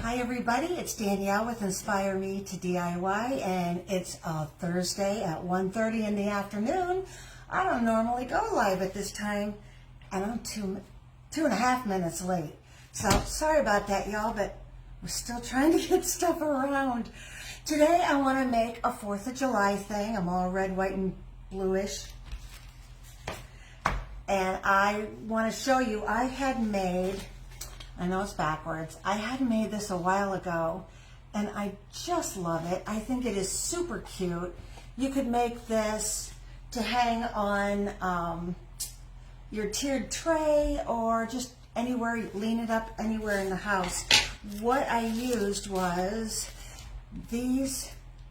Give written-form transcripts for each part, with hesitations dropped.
Hi everybody, it's Danielle with Inspire Me to DIY, and it's a Thursday at 1:30 in the afternoon. I don't normally go live at this time, and I'm two and a half minutes late. So sorry about that, y'all, but we're still trying to get stuff around. Today I want to make a 4th of July thing. I'm all red, white, and bluish. And I want to show you, I had made, I know it's backwards, I had made this a while ago, and I just love it. I think it is super cute. You could make this to hang on your tiered tray, or just anywhere, lean it up anywhere in the house. What I used was these,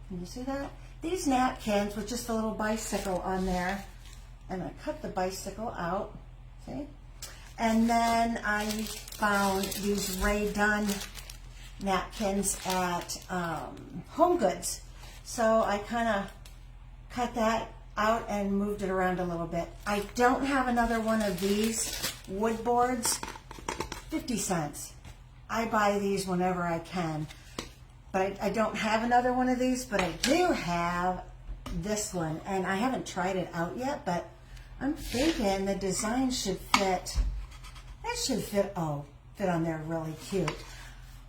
can you see that? These napkins with just a little bicycle on there. And I cut the bicycle out, see? And then I found these Ray Dunn napkins at Home Goods. So I kind of cut that out and moved it around a little bit. I don't have another one of these wood boards, 50 cents. I buy these whenever I can. But I don't have another one of these, but I do have this one. And I haven't tried it out yet, but I'm thinking the design should fit. It should fit, fit on there really cute.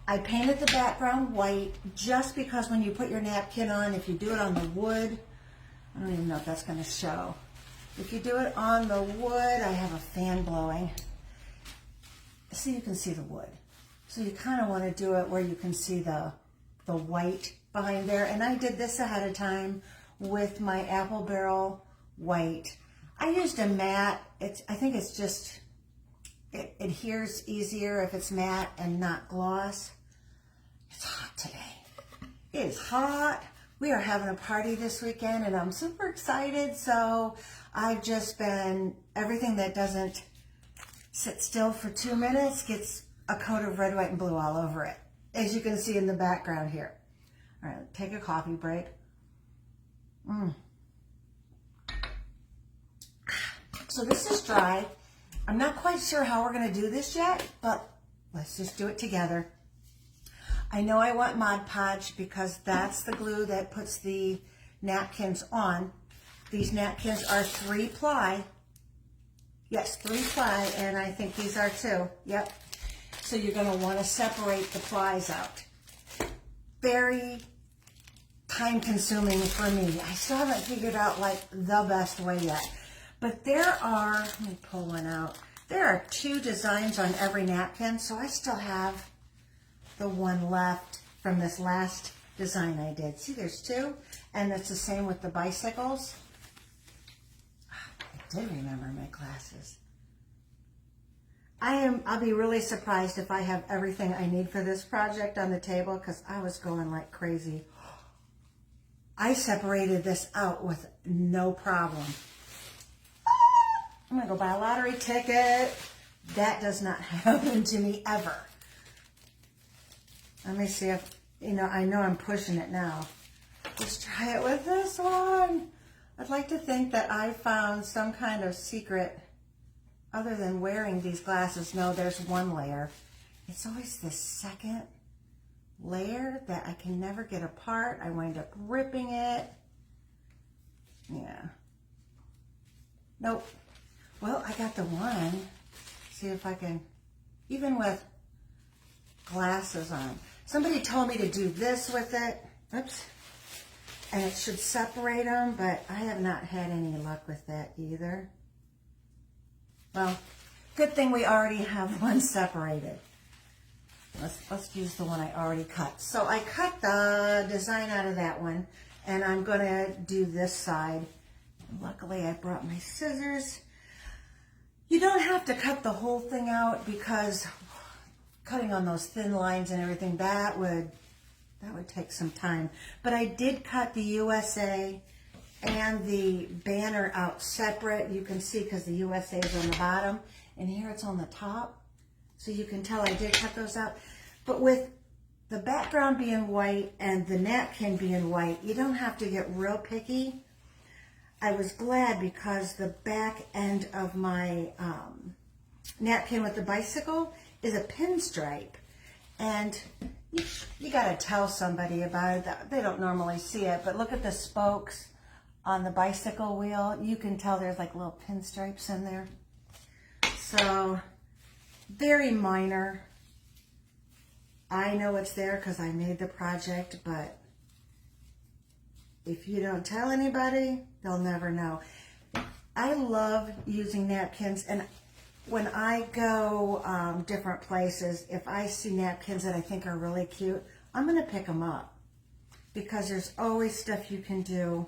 I painted the background white just because when you put your napkin on, if you do it on the wood, I don't even know if that's going to show. If you do it on the wood, I have a fan blowing. So you can see the wood. So you kind of want to do it where you can see the white behind there. And I did this ahead of time with my apple barrel white. I used a matte. I think it's just, it adheres easier if it's matte and not gloss. It's hot today. It is hot. We are having a party this weekend and I'm super excited. So I've just been, everything that doesn't sit still for 2 minutes gets a coat of red, white, and blue all over it, as you can see in the background here. All right, take a coffee break. So this is dry. I'm not quite sure how we're going to do this yet, but let's just do it together. I know I want Mod Podge because that's the glue that puts the napkins on. These napkins are 3-ply. Yes, 3-ply, and I think these are too. Yep. So you're going to want to separate the plies out. Very time consuming for me. I still haven't figured out like the best way yet. But there are, let me pull one out. There are 2 designs on every napkin, so I still have the one left from this last design I did. See, there's 2, and it's the same with the bicycles. I did remember my glasses. I'll be really surprised if I have everything I need for this project on the table, because I was going like crazy. I separated this out with no problem. I'm gonna go buy a lottery ticket. That does not happen to me ever. Let me see if, I know I'm pushing it now. Let's try it with this one. I'd like to think that I found some kind of secret other than wearing these glasses. No, there's one layer. It's always the second layer that I can never get apart. I wind up ripping it. Yeah. Nope. Well, I got the one. See if I can, even with glasses on. Somebody told me to do this with it. Oops. And it should separate them, but I have not had any luck with that either. Well, good thing we already have one separated. Let's use the one I already cut. So I cut the design out of that one, and I'm going to do this side. Luckily, I brought my scissors. You don't have to cut the whole thing out, because cutting on those thin lines and everything, that would take some time. But I did cut the USA and the banner out separate. You can see because the USA is on the bottom and here it's on the top. So you can tell I did cut those out. But with the background being white and the napkin being white, you don't have to get real picky. I was glad because the back end of my napkin with the bicycle is a pinstripe. And You got to tell somebody about it. They don't normally see it, but look at the spokes on the bicycle wheel. You can tell there's like little pinstripes in there. So very minor. I know it's there because I made the project, but if you don't tell anybody, they'll never know. I love using napkins, and when I go different places, if I see napkins that I think are really cute, I'm going to pick them up because there's always stuff you can do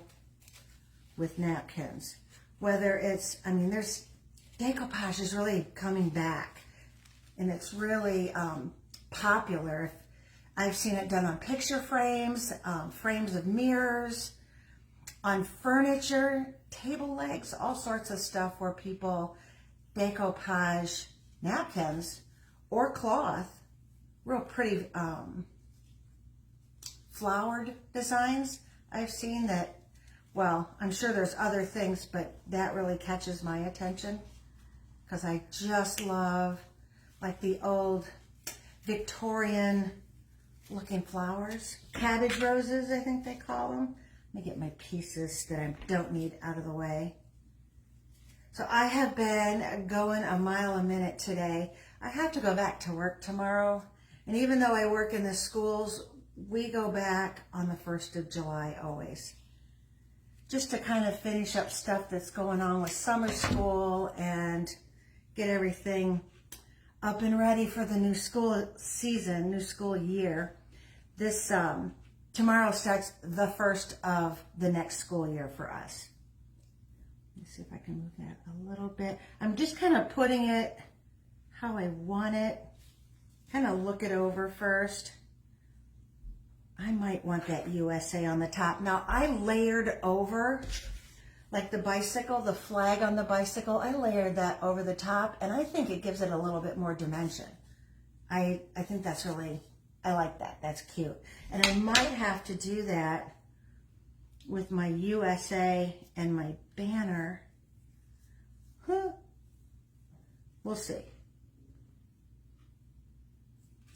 with napkins. Whether it's, I mean, there's decoupage is really coming back, and it's really popular. I've seen it done on picture frames, frames of mirrors, on furniture, table legs, all sorts of stuff where people decoupage napkins or cloth, real pretty flowered designs. I've seen that. Well, I'm sure there's other things, but that really catches my attention because I just love like the old Victorian looking flowers. Cabbage roses, I think they call them. Let me get my pieces that I don't need out of the way. So I have been going a mile a minute today. I have to go back to work tomorrow. And even though I work in the schools, we go back on the 1st of July always. Just to kind of finish up stuff that's going on with summer school and get everything up and ready for the new school season, new school year. This tomorrow starts the first of the next school year for us. Let me see if I can move that a little bit. I'm just kind of putting it how I want it. Kind of look it over first. I might want that USA on the top. Now I layered over, like the bicycle, the flag on the bicycle, I layered that over the top, and I think it gives it a little bit more dimension. I think that's really, I like that. That's cute. And I might have to do that with my USA and my banner. We'll see.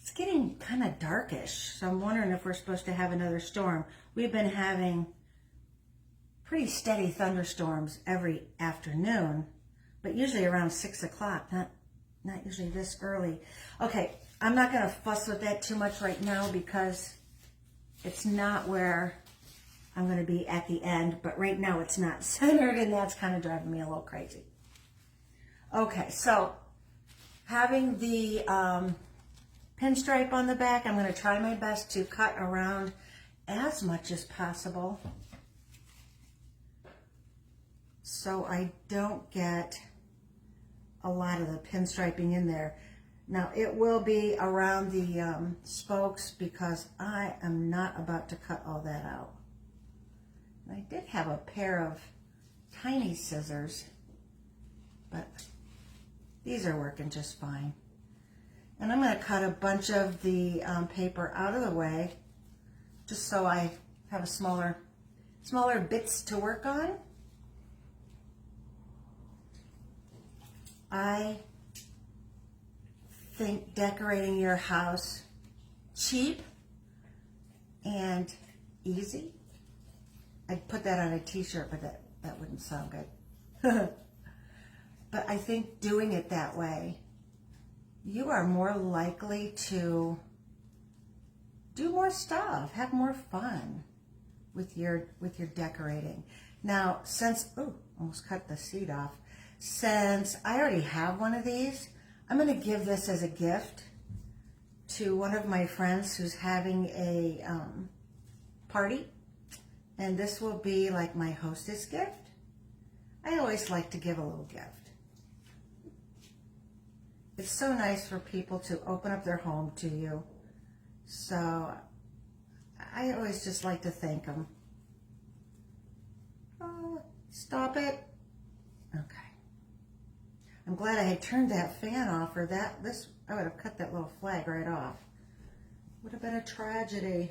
It's getting kind of darkish, so I'm wondering if we're supposed to have another storm. We've been having pretty steady thunderstorms every afternoon, but usually around 6 o'clock, not usually this early. Okay, I'm not going to fuss with that too much right now because it's not where I'm going to be at the end, but right now it's not centered, and that's kind of driving me a little crazy. Okay, so having the pinstripe on the back, I'm going to try my best to cut around as much as possible so I don't get a lot of the pinstriping in there. Now it will be around the spokes because I am not about to cut all that out. I did have a pair of tiny scissors, but these are working just fine. And I'm going to cut a bunch of the paper out of the way just so I have a smaller bits to work on. I think decorating your house cheap and easy. I'd put that on a t-shirt, but that wouldn't sound good. But I think doing it that way, you are more likely to do more stuff, have more fun with your decorating. Now, since, almost cut the seed off. Since I already have one of these, I'm going to give this as a gift to one of my friends who's having a party. And this will be like my hostess gift. I always like to give a little gift. It's so nice for people to open up their home to you. So I always just like to thank them. Oh, stop it. Okay. I'm glad I had turned that fan off, or I would have cut that little flag right off. Would have been a tragedy.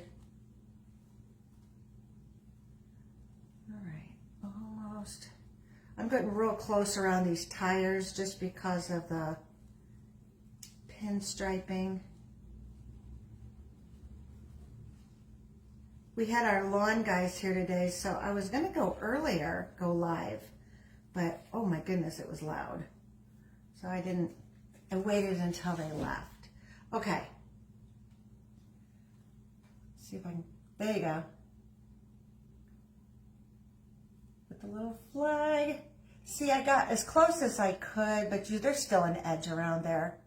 All right, almost. I'm getting real close around these tires just because of the pinstriping. We had our lawn guys here today, so I was going to go earlier, go live, but oh my goodness, it was loud. So I waited until they left. Okay. Let's see if I can, there you go. With the little flag. See, I got as close as I could, but there's still an edge around there.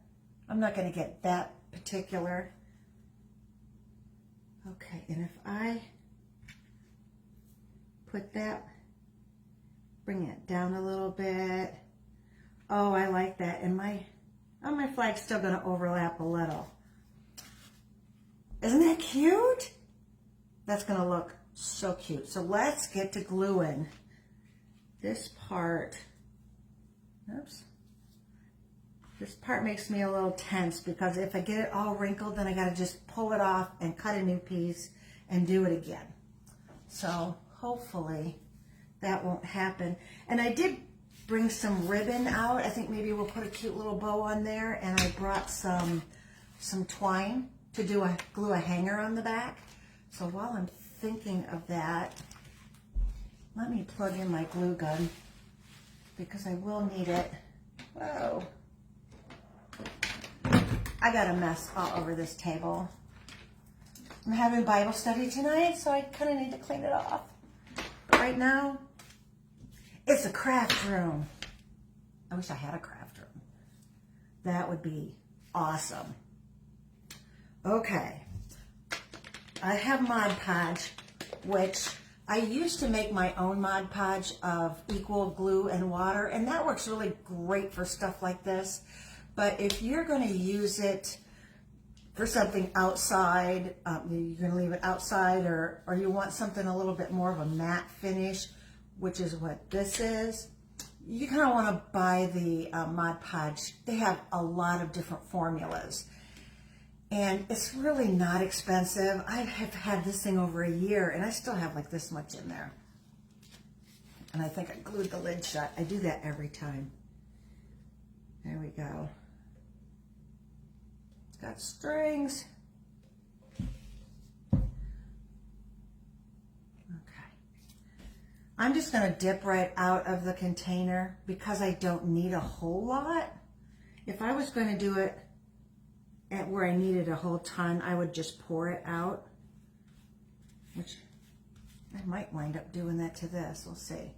I'm not going to get that particular. Okay, and if I put that, bring it down a little bit. Oh, I like that. And my flag's still going to overlap a little. Isn't that cute? That's going to look so cute. So let's get to gluing this part. Oops. This part makes me a little tense because if I get it all wrinkled, then I got to just pull it off and cut a new piece and do it again. So hopefully that won't happen. And I did bring some ribbon out. I think maybe we'll put a cute little bow on there. And I brought some twine to glue a hanger on the back. So while I'm thinking of that, let me plug in my glue gun because I will need it. Whoa. I got a mess all over this table. I'm having Bible study tonight, so I kind of need to clean it off. But right now, it's a craft room. I wish I had a craft room. That would be awesome. Okay. I have Mod Podge, which I used to make my own Mod Podge of equal glue and water, and that works really great for stuff like this. But if you're going to use it for something outside, you're going to leave it outside, or you want something a little bit more of a matte finish, which is what this is, you kind of want to buy the Mod Podge. They have a lot of different formulas. And it's really not expensive. I have had this thing over a year, and I still have like this much in there. And I think I glued the lid shut. I do that every time. There we go. It's got strings. Okay. I'm just going to dip right out of the container because I don't need a whole lot. If I was going to do it at where I needed a whole ton, I would just pour it out, which I might wind up doing that to this. We'll see.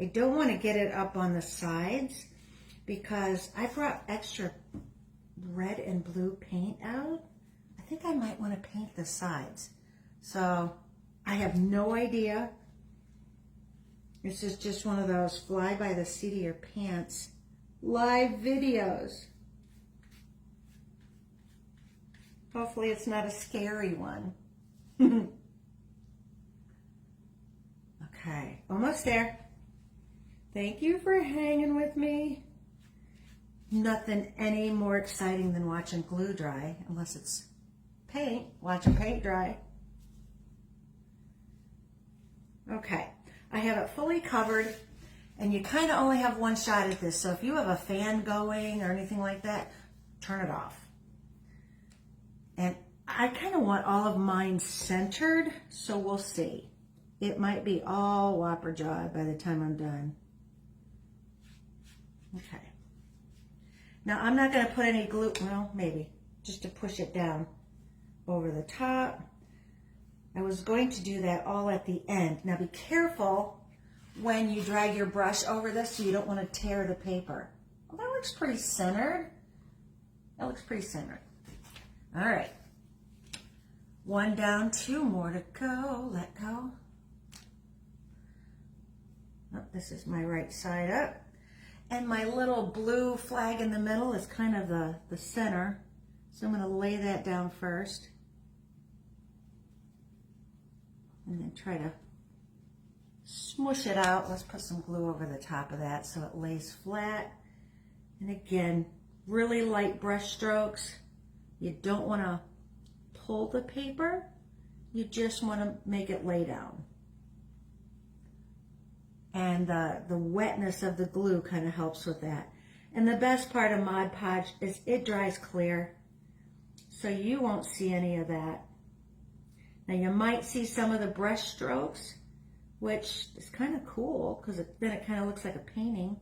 I don't want to get it up on the sides because I brought extra red and blue paint out. I think I might want to paint the sides. So I have no idea. This is just one of those fly by the seat of your pants live videos. Hopefully it's not a scary one. Okay, almost there. Thank you for hanging with me. Nothing any more exciting than watching glue dry, unless it's paint, watching paint dry. Okay, I have it fully covered, and you kind of only have one shot at this, so if you have a fan going or anything like that, turn it off. And I kind of want all of mine centered, so we'll see. It might be all whopper jawed by the time I'm done. Okay. Now I'm not going to put any glue, well, maybe, just to push it down over the top. I was going to do that all at the end. Now be careful when you drag your brush over this so you don't want to tear the paper. Well, that looks pretty centered. That looks pretty centered. All right, one down, two more to go. Let go. Oh, this is my right side up. And my little blue flag in the middle is kind of the center. So I'm going to lay that down first. And then try to smush it out. Let's put some glue over the top of that so it lays flat. And again, really light brush strokes. You don't want to pull the paper. You just want to make it lay down. And the wetness of the glue kind of helps with that. And the best part of Mod Podge is it dries clear, so you won't see any of that. Now you might see some of the brush strokes, which is kind of cool because then it kind of looks like a painting.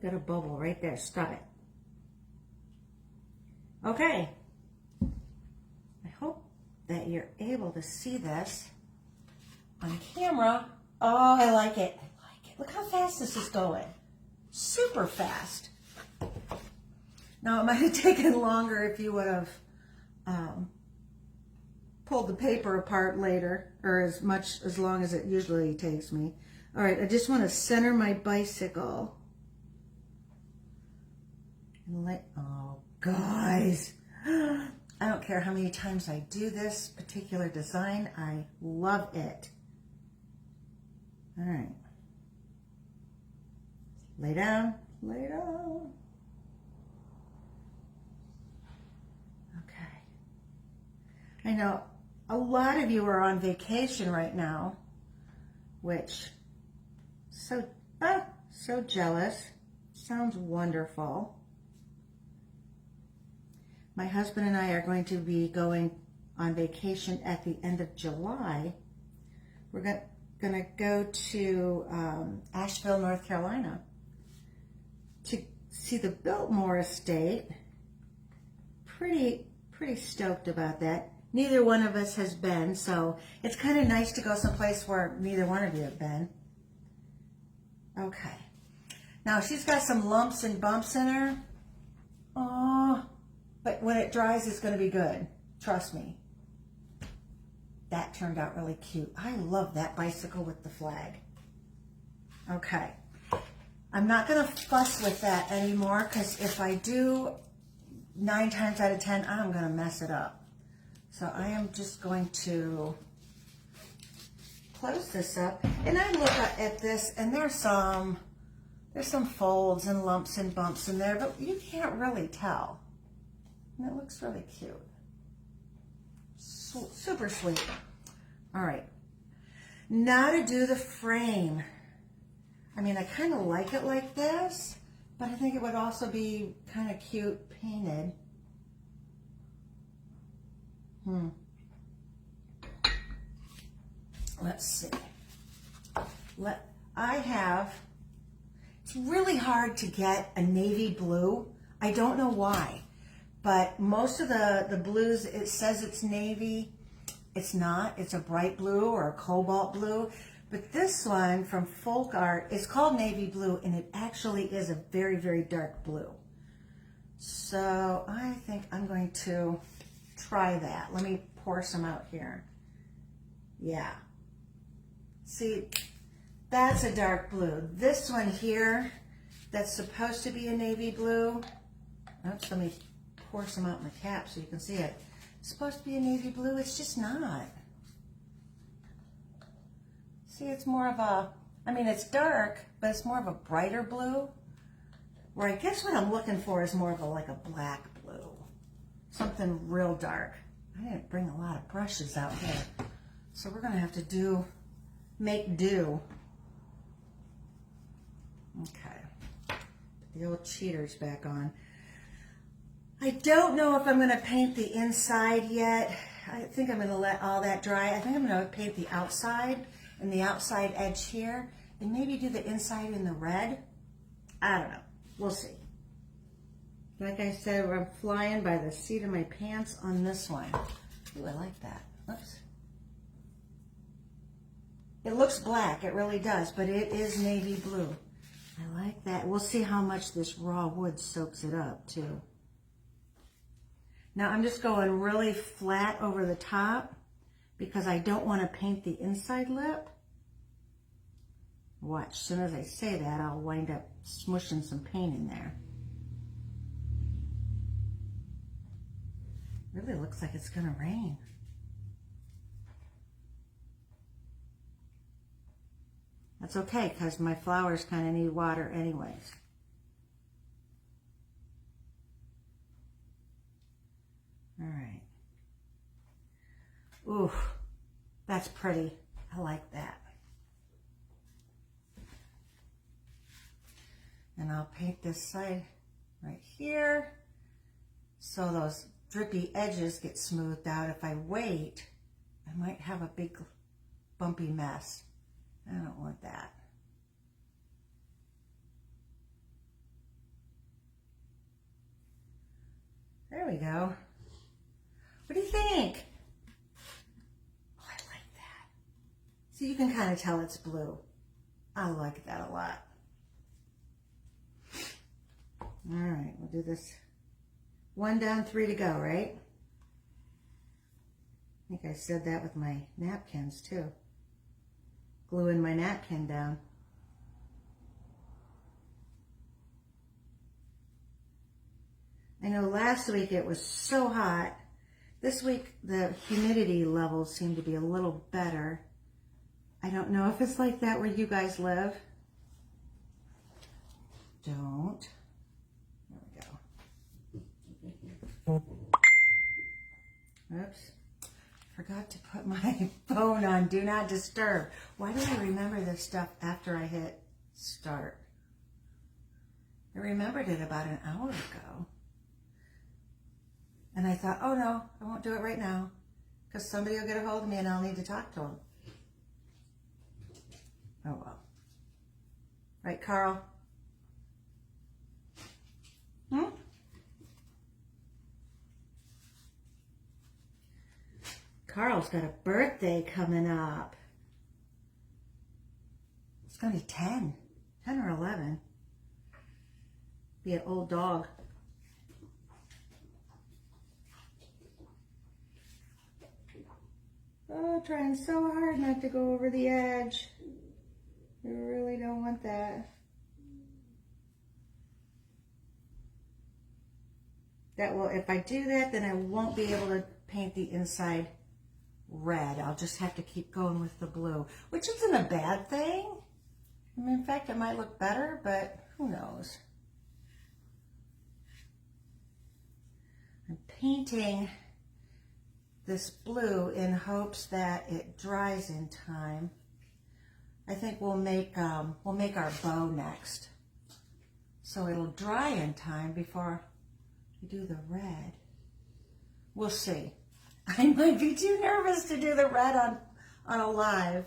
Got a bubble right there. Stop it. Okay. I hope that you're able to see this on camera. Oh, I like it. I like it. Look how fast this is going. Super fast. Now, it might have taken longer if you would have pulled the paper apart later, or as long as it usually takes me. All right, I just want to center my bicycle. And oh, guys. I don't care how many times I do this particular design. I love it. All right. Lay down, lay down. Okay. I know a lot of you are on vacation right now, which so jealous. Sounds wonderful. My husband and I are going to be going on vacation at the end of July. We're going to go to Asheville, North Carolina to see the Biltmore estate. Pretty stoked about that. Neither one of us has been, so it's kind of nice to go someplace where neither one of you have been. Okay. Now she's got some lumps and bumps in her. Oh. But when it dries, it's going to be good. Trust me. That turned out really cute. I love that bicycle with the flag. Okay. I'm not going to fuss with that anymore because if I do, 9 times out of 10, I'm going to mess it up. So I am just going to close this up. And I look at this, and there's some folds and lumps and bumps in there, but you can't really tell. And it looks really cute. Super sweet. All right. Now to do the frame. I mean, I kind of like it like this, but I think it would also be kind of cute painted. Let's see. It's really hard to get a navy blue. I don't know why. But most of the blues, it says it's navy. It's not. It's a bright blue or a cobalt blue. But this one from Folk Art is called navy blue, and it actually is a very, very dark blue. So I think I'm going to try that. Let me pour some out here. Yeah. See, that's a dark blue. This one here, that's supposed to be a navy blue. Oops, let me pour some out in the cap so you can see it. It's supposed to be a navy blue. It's just not. See, it's more of a, I mean, it's dark, but it's more of a brighter blue. Where I guess what I'm looking for is more of like a black blue. Something real dark. I didn't bring a lot of brushes out here. So we're going to have to make do. Okay. Put the old cheaters back on. I don't know if I'm going to paint the inside yet. I think I'm going to let all that dry. I think I'm going to paint the outside and the outside edge here, and maybe do the inside in the red. I don't know. We'll see. Like I said, I'm flying by the seat of my pants on this one. Ooh, I like that. Oops. It looks black. It really does, but it is navy blue. I like that. We'll see how much this raw wood soaks it up, too. Now I'm just going really flat over the top because I don't want to paint the inside lip. Watch, as soon as I say that, I'll wind up smushing some paint in there. Really looks like it's gonna rain. That's okay, because my flowers kind of need water anyways. All right. Ooh, that's pretty. I like that. And I'll paint this side right here. So those drippy edges get smoothed out. If I wait, I might have a big bumpy mess. I don't want that. There we go. What do you think? Oh, I like that. So you can kind of tell it's blue. I like that a lot. All right, we'll do this. 1 down, 3 to go, right? I think I said that with my napkins too. Gluing my napkin down. I know last week it was so hot. This week the humidity levels seem to be a little better. I don't know if it's like that where you guys live. Don't. There we go. Oops. Forgot to put my phone on Do Not Disturb. Why do I remember this stuff after I hit start? I remembered it about an hour ago. And I thought, oh no, I won't do it right now because somebody will get a hold of me and I'll need to talk to them. Oh well. Right, Carl? Carl's got a birthday coming up. It's going to be 10 or 11. Be an old dog. Oh, trying so hard not to go over the edge. You really don't want that. That will, if I do that, then I won't be able to paint the inside red. I'll just have to keep going with the blue, which isn't a bad thing. I mean, in fact, it might look better, but who knows? I'm painting this blue in hopes that it dries in time. I think we'll make our bow next, so it'll dry in time before we do the red. We'll see. I might be too nervous to do the red on a live.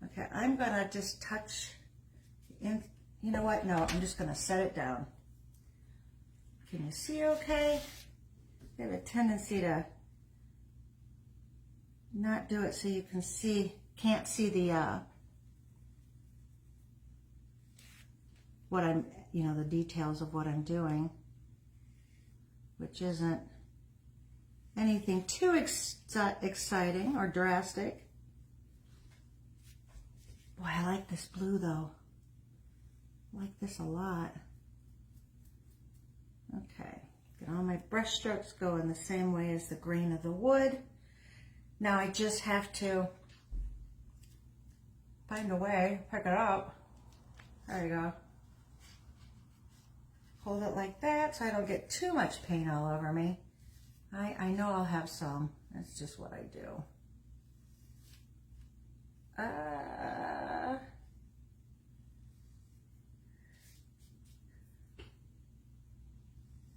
Okay, I'm gonna just touch in. You know what? No, I'm just gonna set it down. Can you see okay? I have a tendency to not do it so you can't see the what I'm, the details of what I'm doing, which isn't anything too exciting or drastic. Boy, I like this blue though. I like this a lot. Okay, get all my brush strokes going the same way as the grain of the wood. Now I just have to find a way, pick it up. There you go. Hold it like that so I don't get too much paint all over me. I know I'll have some. That's just what I do.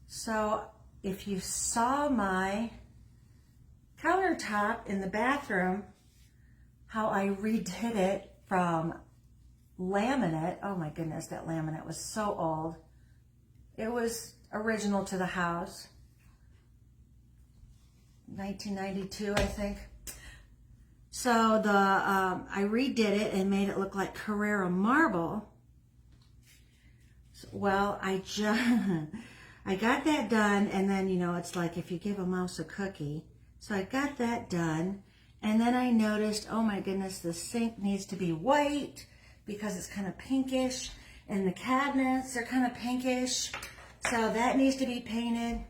So if you saw my countertop in the bathroom, how I redid it from laminate. Oh my goodness, that laminate was so old. It was original to the house. 1992, I think. So I redid it and made it look like Carrara marble. Well, I got that done, and then, it's like if you give a mouse a cookie. So I got that done, and then I noticed, oh my goodness, the sink needs to be white because it's kind of pinkish, and the cabinets are kind of pinkish, so that needs to be painted.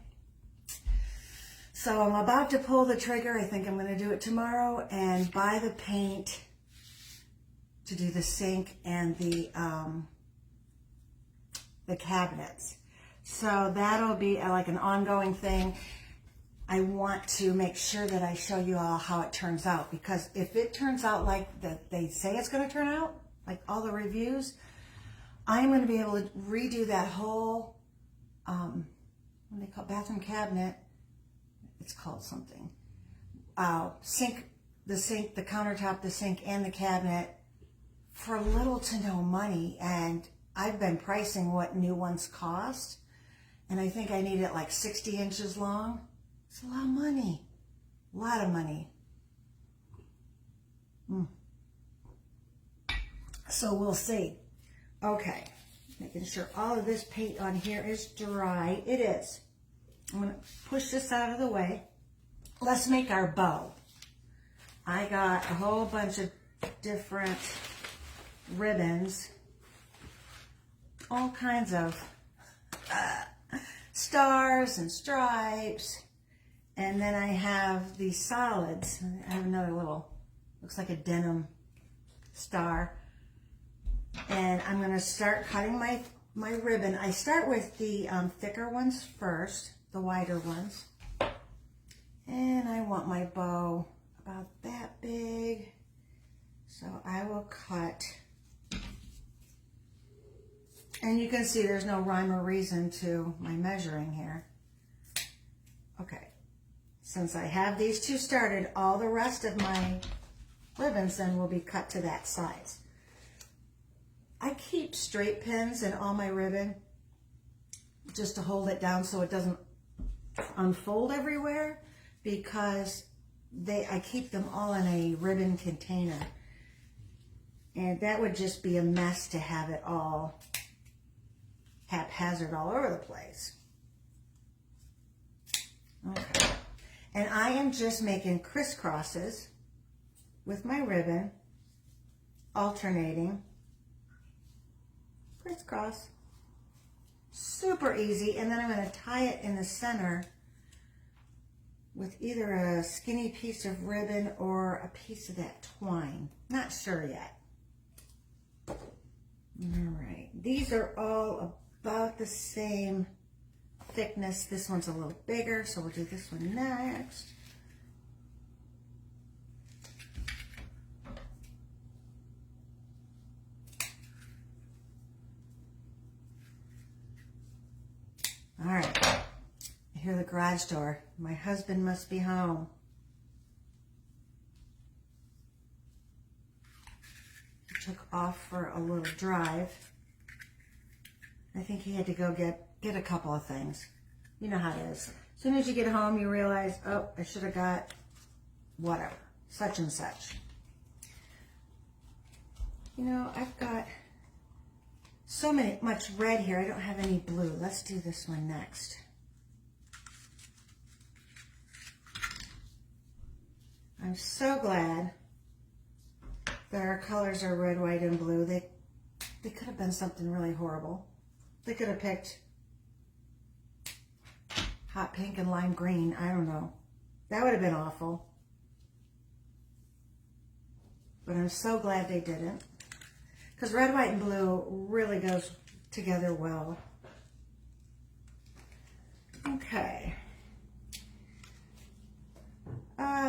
So I'm about to pull the trigger. I think I'm going to do it tomorrow and buy the paint to do the sink and the cabinets. So that'll be like an ongoing thing. I want to make sure that I show you all how it turns out, because if it turns out like they say it's going to turn out, like all the reviews, I'm going to be able to redo that whole, what do they call it, bathroom cabinet. it's called something. The countertop, the sink, and the cabinet for little to no money. And I've been pricing what new ones cost. And I think I need it like 60 inches long. It's a lot of money. A lot of money. So we'll see. Okay. Making sure all of this paint on here is dry. It is. I'm going to push this out of the way. Let's make our bow. I got a whole bunch of different ribbons. All kinds of stars and stripes. And then I have these solids. I have another little, looks like a denim star. And I'm going to start cutting my ribbon. I start with the thicker ones first, the wider ones. And I want my bow about that big. So I will cut. And you can see there's no rhyme or reason to my measuring here. Okay. Since I have these two started, all the rest of my ribbons then will be cut to that size. I keep straight pins in all my ribbon just to hold it down so it doesn't unfold everywhere, because I keep them all in a ribbon container. And that would just be a mess to have it all haphazard all over the place. Okay. And I am just making crisscrosses with my ribbon, alternating. Crisscross. Super easy. And then I'm going to tie it in the center with either a skinny piece of ribbon or a piece of that twine. Not sure yet. All right. These are all about the same thickness. This one's a little bigger, so we'll do this one next. All right, I hear the garage door. My husband must be home. He took off for a little drive. I think he had to go get a couple of things. You know how it is. As soon as you get home, you realize, oh, I should have got whatever, such and such. You know, I've got so much red here. I don't have any blue. Let's do this one next. I'm so glad that our colors are red, white, and blue. They could have been something really horrible. They could have picked hot pink and lime green. I don't know. That would have been awful. But I'm so glad they didn't. Because red, white, and blue really goes together well. Okay.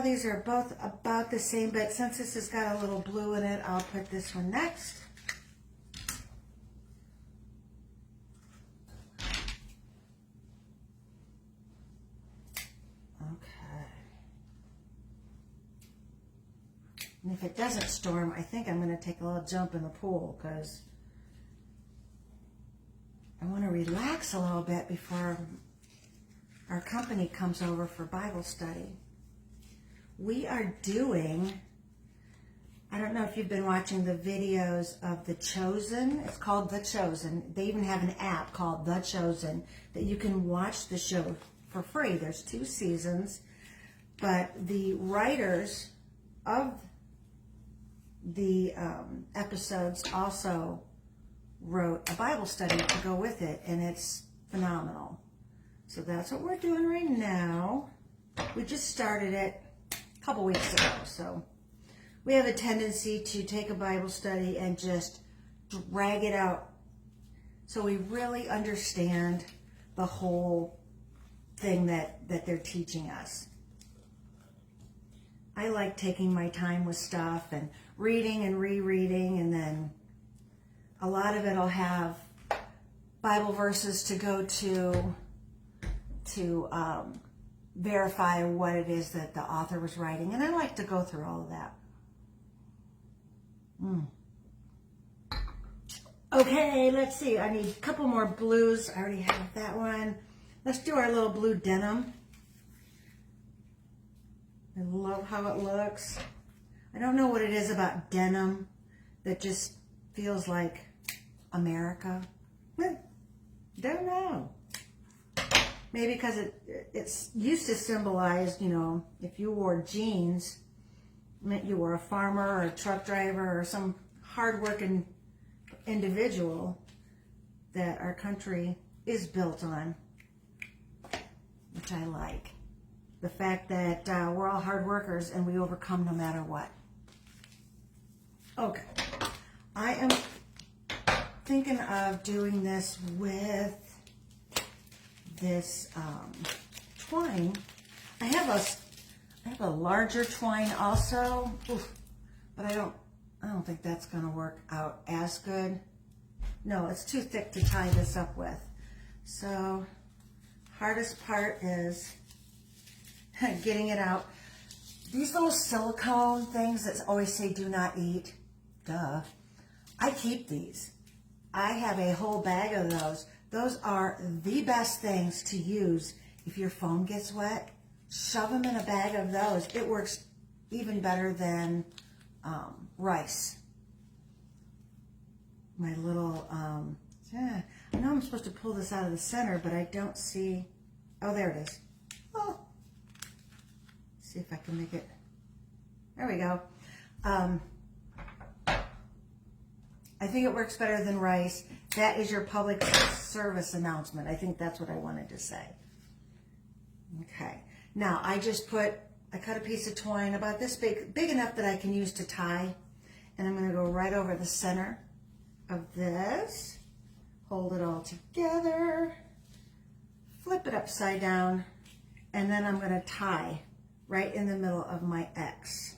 These are both about the same, but since this has got a little blue in it, I'll put this one next. Okay. And if it doesn't storm, I think I'm going to take a little jump in the pool because I want to relax a little bit before our company comes over for Bible study. We are doing, I don't know if you've been watching the videos of The Chosen. It's called The Chosen. They even have an app called The Chosen that you can watch the show for free. There's 2 seasons, but the writers of the episodes also wrote a Bible study to go with it, and it's phenomenal. So that's what we're doing right now. We just started it a couple weeks ago, so we have a tendency to take a Bible study and just drag it out so we really understand the whole thing that they're teaching us. I like taking my time with stuff and reading and rereading, and then a lot of it will have Bible verses to go to verify what it is that the author was writing. And I like to go through all of that. Okay, let's see. I need a couple more blues. I already have that one. Let's do our little blue denim. I love how it looks. I don't know what it is about denim that just feels like America. Don't know. Maybe because it's used to symbolize, you know, if you wore jeans, it meant you were a farmer or a truck driver or some hardworking individual that our country is built on, which I like. The fact that we're all hard workers and we overcome no matter what. Okay, I am thinking of doing this with this twine. I have a larger twine also, but I don't think that's going to work out as good. No, it's too thick to tie this up with. So, hardest part is getting it out. These little silicone things that always say do not eat, duh. I keep these. I have a whole bag of those. Those are the best things to use if your phone gets wet. Shove them in a bag of those. It works even better than rice. My little, I know I'm supposed to pull this out of the center, but I don't see, oh, there it is. Oh, see if I can make it, there we go. I think it works better than rice. That is your public service announcement. I think that's what I wanted to say. Okay, now I cut a piece of twine about this big enough that I can use to tie, and I'm gonna go right over the center of this, hold it all together, flip it upside down, and then I'm gonna tie right in the middle of my X.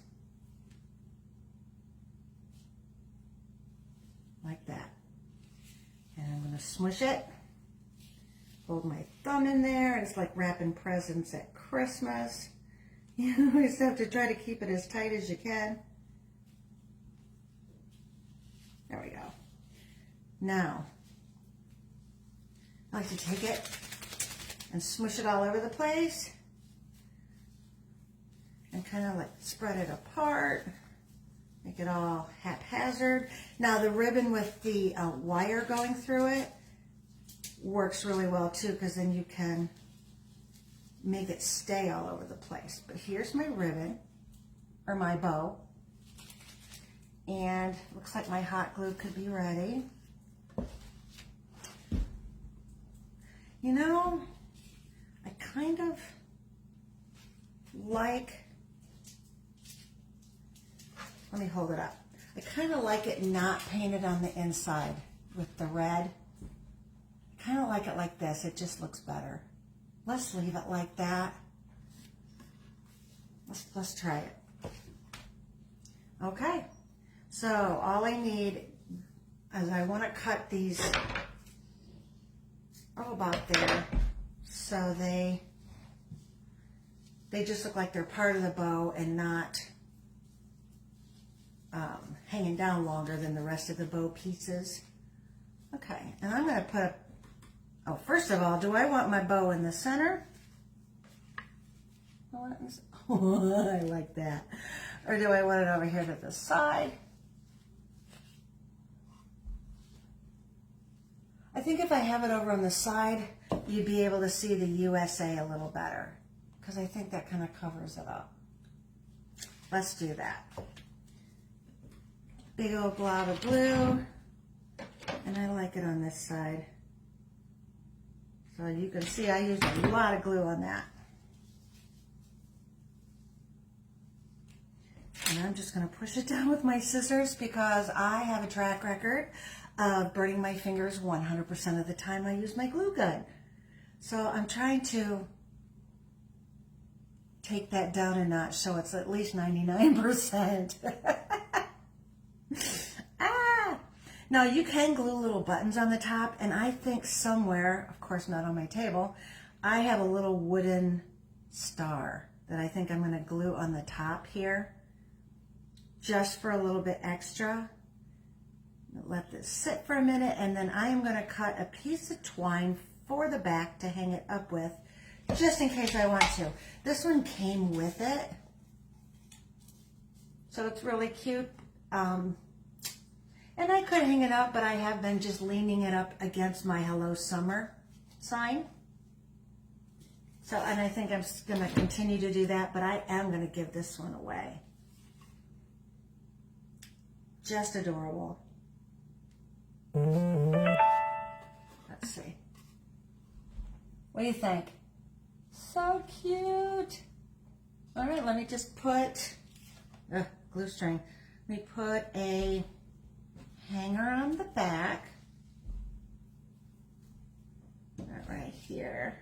Like that. And I'm going to smush it, hold my thumb in there, and it's like wrapping presents at Christmas. You always have to try to keep it as tight as you can. There we go. Now, I like to take it and smush it all over the place and kind of like spread it apart. Make it all haphazard. Now the ribbon with the wire going through it works really well too, because then you can make it stay all over the place. But here's my ribbon, or my bow. And looks like my hot glue could be ready. You know, I kind of like, let me hold it up. I kind of like it not painted on the inside with the red. I kind of like it like this. It just looks better. Let's leave it like that. Let's try it. Okay. So all I need is I want to cut these about there so they just look like they're part of the bow and not hanging down longer than the rest of the bow pieces. Okay, and I'm going to put, oh, first of all, do I want my bow in the center? Oh, I like that. Or do I want it over here to the side? I think if I have it over on the side, you'd be able to see the USA a little better, because I think that kind of covers it up. Let's do that. Big old glob of glue, and I like it on this side. So you can see I used a lot of glue on that. And I'm just going to push it down with my scissors because I have a track record of burning my fingers 100% of the time I use my glue gun. So I'm trying to take that down a notch so it's at least 99%. Now you can glue little buttons on the top, and I think somewhere, of course not on my table, I have a little wooden star that I think I'm going to glue on the top here, just for a little bit extra. Let this sit for a minute, and then I am going to cut a piece of twine for the back to hang it up with, just in case I want to. This one came with it, so it's really cute. And I could hang it up, but I have been just leaning it up against my Hello Summer sign. So, and I think I'm going to continue to do that, but I am going to give this one away. Just adorable. Let's see. What do you think? So cute. All right, let me just put, glue string. Let me put a hanger on the back. That right here.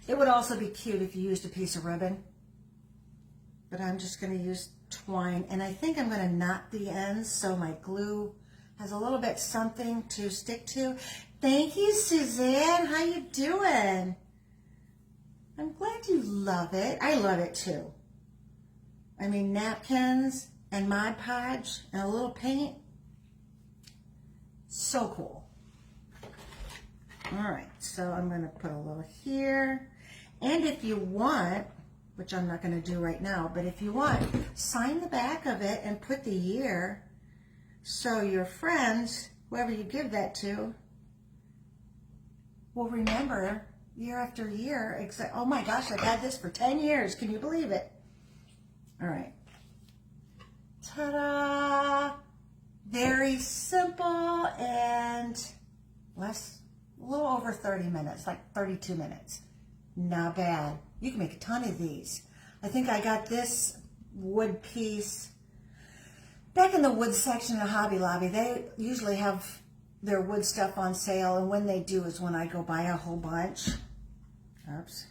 It would also be cute if you used a piece of ribbon, but I'm just going to use twine, and I think I'm going to knot the ends so my glue has a little bit something to stick to. Thank you, Suzanne. How you doing? I'm glad you love it. I love it too. I mean, napkins and Mod Podge and a little paint. So cool. All right, so I'm going to put a little here. And if you want, which I'm not going to do right now, but if you want, sign the back of it and put the year so your friends, whoever you give that to, will remember year after year. Oh my gosh, I've had this for 10 years. Can you believe it? All right. Ta-da! Very simple and a little over 30 minutes, like 32 minutes. Not bad. You can make a ton of these. I think I got this wood piece back in the wood section of Hobby Lobby. They usually have their wood stuff on sale, and when they do is when I go buy a whole bunch. Oops.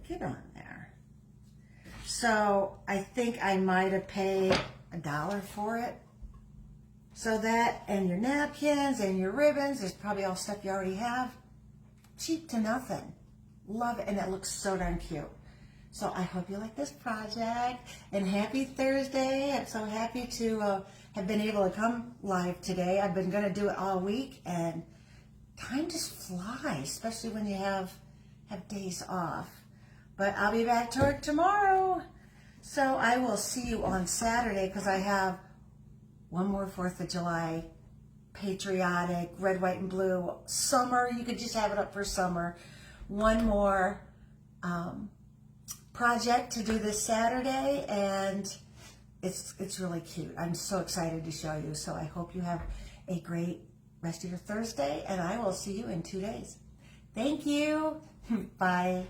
Get on there. So I think I might have paid $1 for it. So that and your napkins and your ribbons is probably all stuff you already have. Cheap to nothing. Love it, and it looks so darn cute. So I hope you like this project, and happy Thursday. I'm so happy to have been able to come live today. I've been going to do it all week, and time just flies, especially when you have days off. But I'll be back to work tomorrow. So I will see you on Saturday, because I have one more 4th of July, patriotic, red, white, and blue, summer. You could just have it up for summer. One more project to do this Saturday, and it's really cute. I'm so excited to show you. So I hope you have a great rest of your Thursday, and I will see you in 2 days. Thank you. Bye.